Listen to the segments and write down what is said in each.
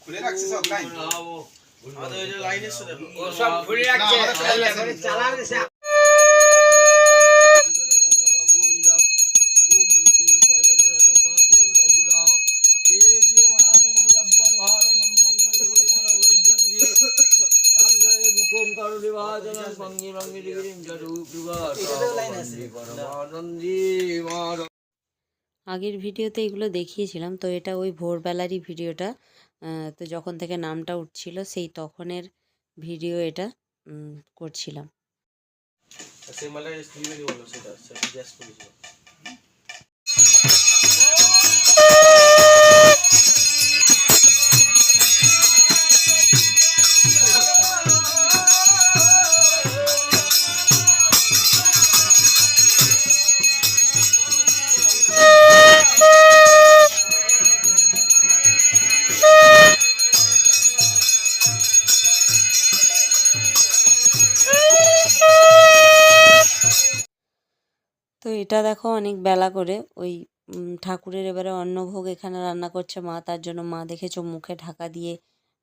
খুলে রাখছে সব লাইন আমাদের ওই যে লাইন এসে দেখো ও সব খুলে রাখছে চালাবে সে আগের ভিডিওতে এগুলো দেখিয়েছিলাম, তো এটা ওই ভোরবেলারই ভিডিওটা। তো যখন থেকে নামটা উঠছিল সেই তখনের ভিডিও এটা করছিলাম। সেই মালে স্ত্রী বলো সেটা জাস্ট করেছিল। তো এটা দেখো অনেক বেলা করে ওই ঠাকুরের এবারে অন্নভোগ এখানে রান্না করছে মা, তার জন্য মা দেখেছো মুখে ঢাকা দিয়ে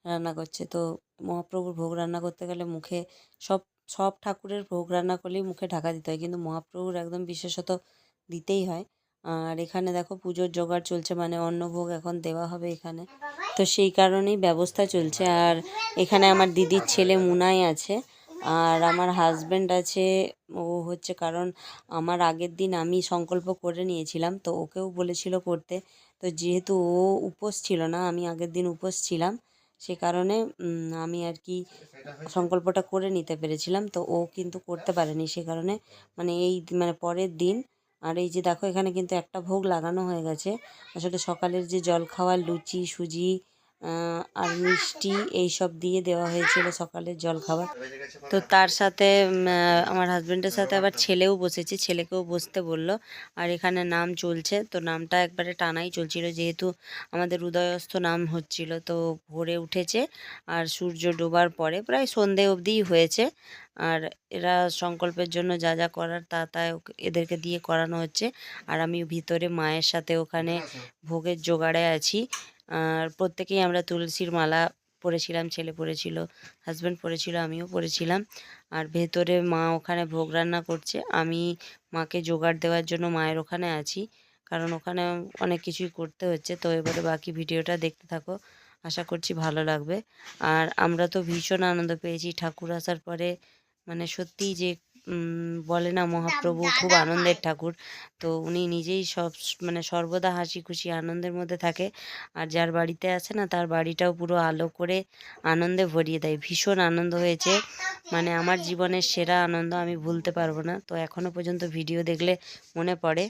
রান্না করছে। তো মহাপ্রভুর ভোগ রান্না করতে গেলে মুখে সব সব ঠাকুরের ভোগ রান্না করলেই মুখে ঢাকা দিতে হয়, কিন্তু মহাপ্রভুর একদম বিশেষত দিতেই হয়। আর এখানে দেখো পুজোর জোগাড় চলছে, মানে অন্নভোগ এখন দেওয়া হবে এখানে, তো সেই কারণেই ব্যবস্থা চলছে। আর এখানে আমার দিদির ছেলে মুনাই আছে, আর আমার হাজব্যান্ড আছে। ও হচ্ছে কারণ আমার আগের দিন আমি সংকল্প করে নিয়েছিলাম, তো ওকেও বলেছিল করতে। তো যেহেতু ও উপোস ছিল না, আমি আগের দিন উপোস ছিলাম, সে কারণে আমি আর কি সংকল্পটা করে নিতে পেরেছিলাম। তো ও কিন্তু করতে পারেনি, সে কারণে মানে মানে পরের দিন। আর এই যে দেখো এখানে কিন্তু একটা ভোগ লাগানো হয়ে গেছে। আসলে সকালের যে জলখাবার লুচি সুজি আর মিষ্টি এইসব দিয়ে দেওয়া হয়েছিল সকালের জলখাবার। তো তার সাথে আমার হাজব্যান্ডের সাথে আবার ছেলেও বসেছে, ছেলেকেও বসতে বলল। আর এখানে নাম চলছে, তো নামটা একবারে টানাই চলছিল, যেহেতু আমাদের উদয়স্থ নাম হচ্ছিল। তো ভোরে উঠেছে আর সূর্য ডোবার পরে প্রায় সন্ধে অবধিই হয়েছে। আর এরা সংকল্পের জন্য যা যা করার তা এদেরকে দিয়ে করানো হচ্ছে। আর আমি ভিতরে মায়ের সাথে ওখানে ভোগের জোগাড়ে আছি। আর প্রত্যেকেই আমরা তুলসীর মালা পরেছিলাম, ছেলে পরেছিল, হাজব্যান্ড পরেছিল, আমিও পরেছিলাম। আর ভেতরে মা ওখানে ভোগ রান্না করছে, আমি মাকে জোগাড় দেওয়ার জন্য মায়ের ওখানে আছি, কারণ ওখানে অনেক কিছুই করতে হচ্ছে। তো এবারে বাকি ভিডিওটা দেখতে থাকো, আশা করছি ভালো লাগবে। আর আমরা তো ভীষণ আনন্দ পেয়েছি ঠাকুর আসার পরে, মানে সত্যিই যে বলে না মহাপ্রভু খুব আনন্দের ঠাকুর। তো উনি নিজেই মানে সর্বদা হাসি খুশি আনন্দের মধ্যে থাকে। আর যার বাড়িতে আসে না, তার বাড়িটাও পুরো আলো করে আনন্দে ভরিয়ে দেয়। ভীষণ আনন্দ হয়েছে, মানে আমার জীবনের সেরা আনন্দ, আমি ভুলতে পারবো না। তো এখনো পর্যন্ত ভিডিও দেখলে মনে পড়ে।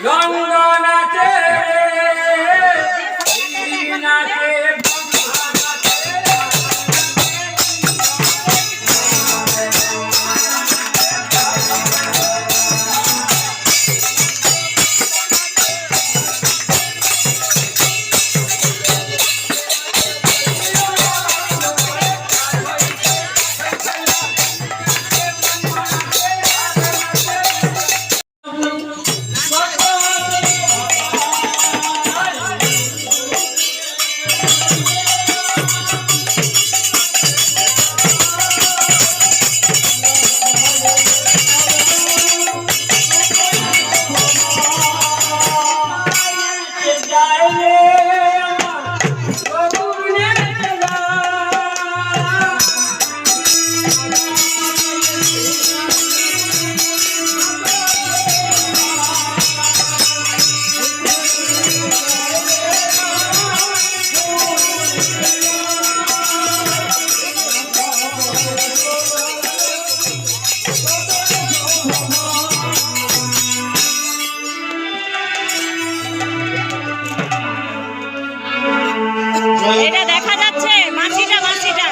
গঙ্গনাথে নাথে এটা দেখা যাচ্ছে মাছিটা মাছিটা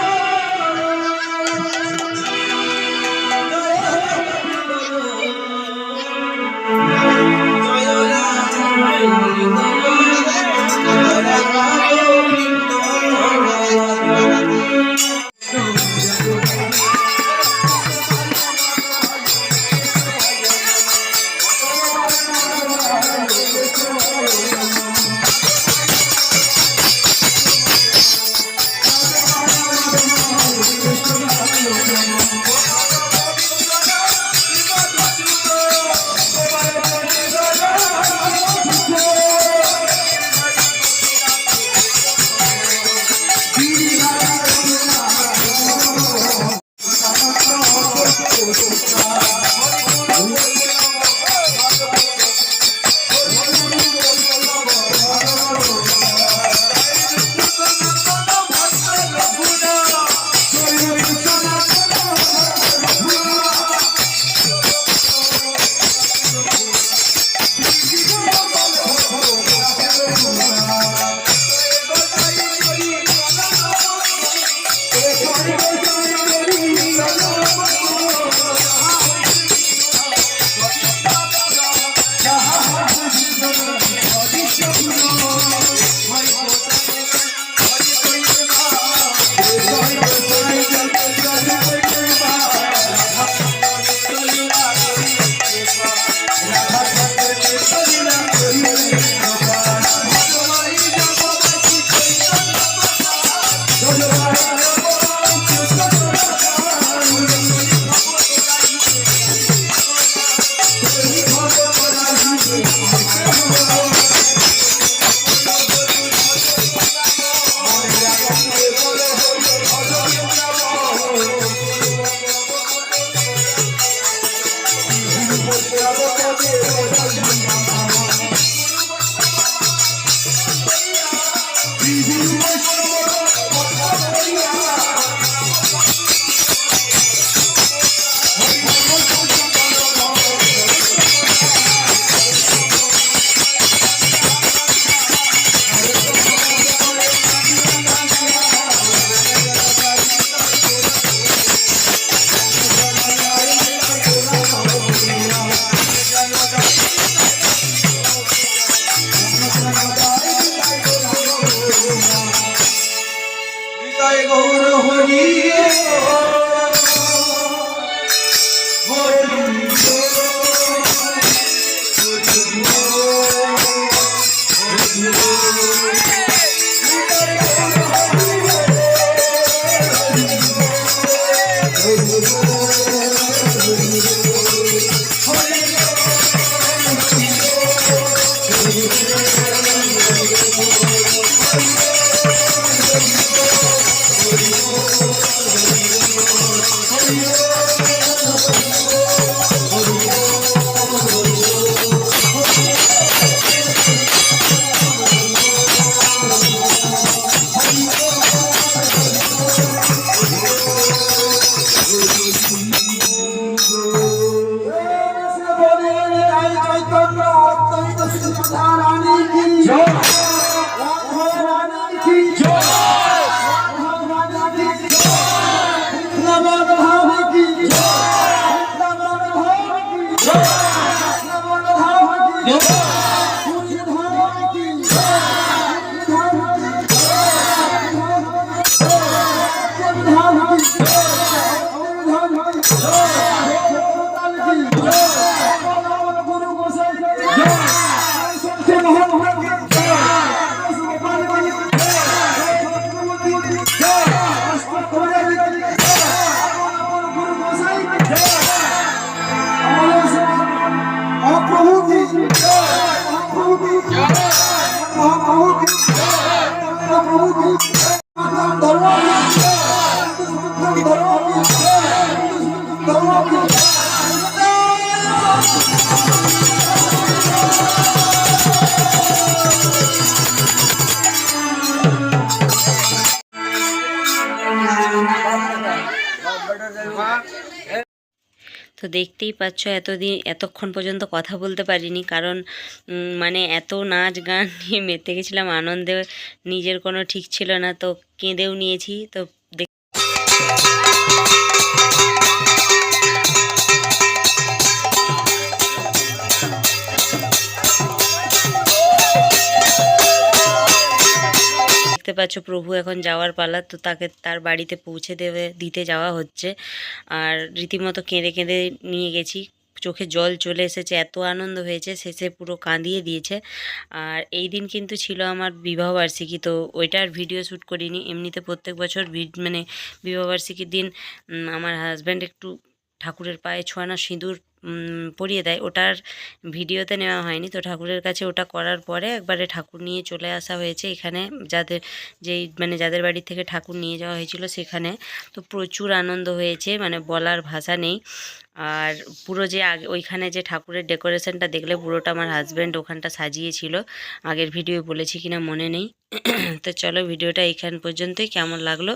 চৈতন্য অত্যন্ত শ্রীরাধা রানী কি জয়, রাধা রানী কি জয়, রাধা রানী কি জয়, কৃষ্ণবর্ধ ধামে কি জয়, কৃষ্ণবর্ধ ধামে কি জয়, কৃষ্ণবর্ধ ধামে কি জয়, পুরী ধামে কি জয়, পুরী ধামে কি জয়, পুরী ধামে কি তো দেখতেই পাচ্ছ এতক্ষণ পর্যন্ত কথা বলতে পারিনি, কারণ মানে এত নাচ গান নিয়ে মেতে গেছিলাম, আনন্দে নিজের কোনো ঠিক ছিল না, তো কেঁদেও নিয়েছি। তো দেখতে পাচ্ছ প্রভু এখন যাওয়ার পালা, তো তাকে তার বাড়িতে পৌঁছে দিতে যাওয়া হচ্ছে। আর রীতিমতো কেঁদে কেঁদে নিয়ে গেছি, চোখে জল চলে এসেছে, এত আনন্দ হয়েছে, শেষে পুরো কাঁদিয়ে দিয়েছে। আর এই দিন কিন্তু ছিল আমার বিবাহবার্ষিকী, তো ওইটার ভিডিও শ্যুট করিনি। এমনিতে প্রত্যেক বছর মানে বিবাহবার্ষিকীর দিন আমার হাজব্যান্ড একটু ঠাকুরের পায়ে ছোঁয়ানো সিঁদুর পরিয়ে দেয়, ওটার ভিডিওতে নেওয়া হয়নি। তো ঠাকুরের কাছে ওটা করার পরে একবারে ঠাকুর নিয়ে চলে আসা হয়েছে এখানে, যাদের বাড়ি থেকে ঠাকুর নিয়ে যাওয়া হয়েছিল সেখানে। তো প্রচুর আনন্দ হয়েছে, মানে বলার ভাষা নেই। আর পুরো যে ওইখানে যে ঠাকুরের ডেকোরেশনটা দেখলে, পুরোটা আমার হাজব্যান্ড ওখানটা সাজিয়েছিল, আগের ভিডিও বলেছি কিনা মনে নেই। তো চলো ভিডিওটা এইখান পর্যন্তই, কেমন লাগলো